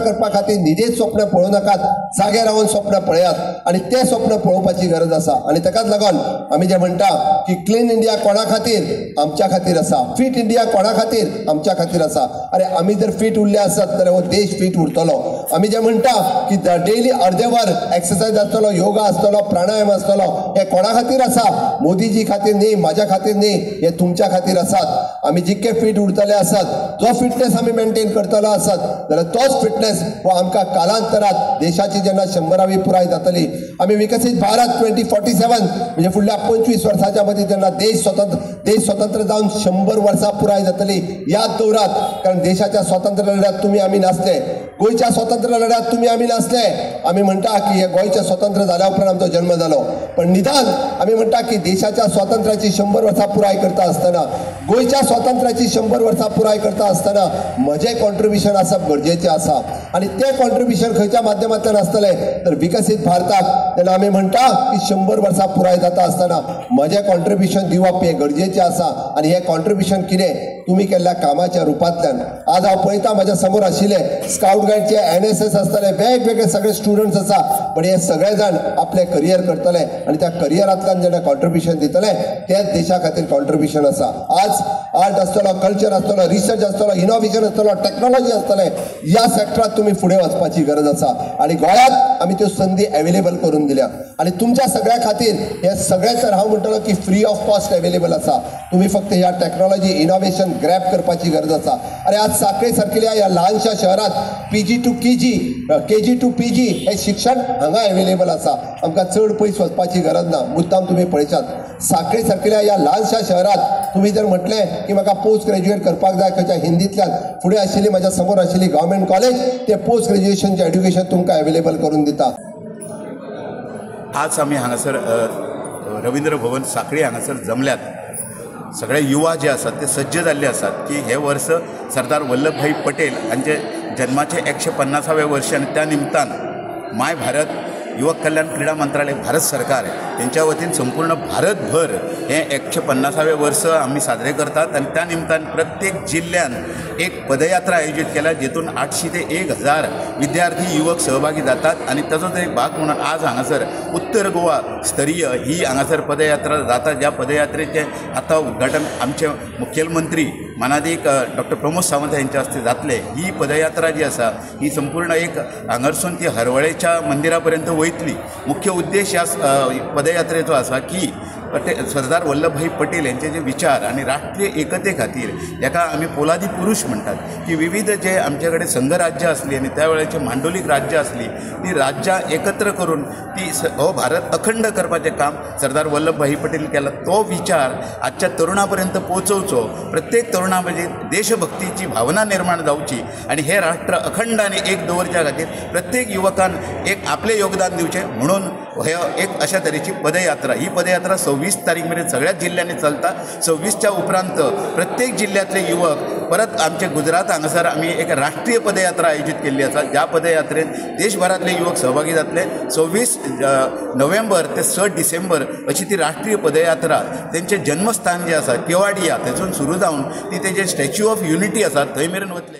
करपा खातीर निजेच स्वप्न पळोवं नाकात, जागे रावन स्वप्न पळयात आनी तें स्वप्न पळोवपाची गरज आसा। आनी ताकाच लागून आमी जे म्हणटा की क्लीन इंडिया कोणा खातीर? आमच्या खातीर आसा। फिट इंडिया कोणा खातीर? आमच्या खातीर आसा। अरे आमी जर फिट उरले आसत जाल्यार हो देश फिट उरतलो। आमी जे म्हणटा की डेली अर्दे वर एक्सरसाइज आसतलो, योगा आसतलो, प्राणायाम आसतलो, हे कोणा खातीर आसा? मोदीजी खातीर न्ही, म्हाज्या खातीर न्ही, हे तुमच्या खातीर आसात। आमी जितके फिट उरतले आसत, जो फिटनेस आमी मेंटेन करतलो आसत जाल्यार तोच फिटनेस हो आमकां कालांतरात देशाची जेन्ना 100वी पुराय जातली, आमी विकसीत भारत 2047 म्हणजे फुडल्या 25 वर्सांच्या मदीं जेन्ना देश स्वतंत्र जावन 100 वर्सां पुराय जातली, याद दवरात। कारण देशाच्या स्वातंत्र्य लढ्यात तुम्ही आमी नासले, गोयच्या स्वातंत्र्य लढ्यात तुम्ही आमी नासले। आमी म्हणटा की हे गोयचे स्वतंत्र जाल्या उपरांत आमचो जन्म जालो, पण निदान आमी म्हणटा की देशाच्या स्वातंत्र्याची 100 वर्सां पुराय करता आसतना, गोयच्या स्वातंत्र्याची 100 वर्सां पुराय करता आसतना म्हजें कॉन्ट्रिब्युशन आसप गरजेचें आसा। आनी तें कॉन्ट्रिब्युशन खंयच्या माध्यमांतल्यान आसतलें तर विकसीत भारताक जेन्ना आमी म्हणटा की 100 वर्सां पुराय जाता आसतना म्हजें कॉन्ट्रिब्युशन दिवप हें गरजेचें आसा। आनी हें कॉन्ट्रिब्युशन कितें? तुम्ही केल्ल्या कामाच्या रुपांतल्यान। आज हांव पळयता म्हाज्या समोर आशिल्ले स्काउट गायडचे, NSS आसतले, वेगवेगळे सगळे स्टुडंट्स आसा, पण हे सगळे जाण आपले करियर करतले आनी त्या करियरांतल्यान जेन्ना कॉन्ट्रिब्युशन दितले तेंच देशा खातीर कॉन्ट्रिब्युशन आसा। आज आर्ट आसतलो, कल्चर आसतलो, रिसर्च आसतलो, इनोव्हेशन आसतलो, टेक्नॉलॉजी आसतले, ह्या सेक्टरात तुम्ही फुडें वचपाची गरज आसा। आनी गोंयांत आमी त्यो संदी अवेलेबल करून दिल्या आनी तुमच्या सगळ्या खातीर हे सगळे तर हांव म्हणटलो की फ्री ऑफ कॉस्ट अवेलेबल आसा। तुम्ही फक्त ह्या टेक्नॉलॉजी इनोव्हेशन ग्रॅब करपाची गरज आसा। अरे आज सांखळी सारकिल्या ह्या ल्हानशा शहरात PG to KG, KG to PG हे शिक्षण हांगा अवेलेबल आसा। आमकां चड पयस वचपाची गरज ना। मुद्दाम तुम्ही पळयशात सांखळी सारकिल्या ह्या ल्हानशा शहरात तुम्ही जर म्हटलें की म्हाका पोस्ट ग्रॅज्युएट करपाक जाय खंयच्या हिंदींतल्यान, फुडें आशिल्ली म्हाज्या समोर आशिल्ली गव्हर्मेंट कॉलेज ते पोस्ट ग्रॅज्युएशनचें एड्युकेशन तुमकां अवेलेबल करून दिता। आज आमी हांगासर रवींद्र भवन सांखळी हांगासर जमल्यात। सगळे युवा जे आसात ते सज्ज जाल्ले आसात की हे वर्स सरदार वल्लभभाई पटेल हांचे जन्माचे 150वें वर्ष आनी त्या निमतान माय भारत युवक कल्याण क्रीडा मंत्रालय भारत सरकार यांच्या वतीन संपूर्ण भारतभर हे 150वें वर्ष आम्ही साजरे करतात आणि त्या निमतान प्रत्येक जिल्ह्यान एक पदयात्रा आयोजित केल्या जेतून 800 ते 1000 विद्यार्थी युवक सहभागी जातात आणि ताजोच एक भाग म्हणून आज हांगासर उत्तर गोवा स्तरीय ही हांगासर पदयात्रा जाता। ज्या पदयात्रेचे आता उद्घाटन आमचे मुखेलमंत्री मानाधिक डॉक्टर प्रमोद सावंत यांच्या हस्ते जातले। ही पदयात्रा जी आसा ही संपूर्ण एक हांगारसून ती हरवळेच्या मंदिरापर्यंत वयतली। मुख्य उद्देश या पदयात्रेचो आसा की सरदार वल्लभभाई पटेल यांचे जे विचार आणि राष्ट्रीय एकते खातीर याका आमी पोलादी पुरुष म्हणतात की विविध जे आमच्याकडे संघराज्य असली आणि त्यावेळेचे मांडलिक राज्य असली ती राज्यां एकत्र करून ती हो भारत अखंड करपाचें काम सरदार वल्लभभाई पटेल केला। तो विचार आजच्या तरुणापर्यंत पोहोचवचो, प्रत्येक तरुणामध्ये देशभक्तीची भावना निर्माण जावची आणि हे राष्ट्र अखंड आणि एक दवरच्या खातीर प्रत्येक युवकान एक आपले योगदान दिवचें म्हणून हे एक अशा तरेची पदयात्रा। ही पदयात्रा 26 तारीख मेरेन सगळ्याच जिल्ह्यांनी चलता। 26च्या उपरांत प्रत्येक जिल्ह्यातले युवक परत आमचे गुजरात हांगासर आमी एक राष्ट्रीय पदयात्रा आयोजित केल्ली आसा। ज्या पदयात्रेत देशभरातले युवक सहभागी जातले। 26 नोव्हेंबर ते 6 डिसेंबर अशी ती राष्ट्रीय पदयात्रा तेंचे जन्मस्थान जे आसा केवाडिया थंयसून सुरू जावन ती तेजे स्टॅच्यू ऑफ युनिटी आसा थंय मेरेन वतले।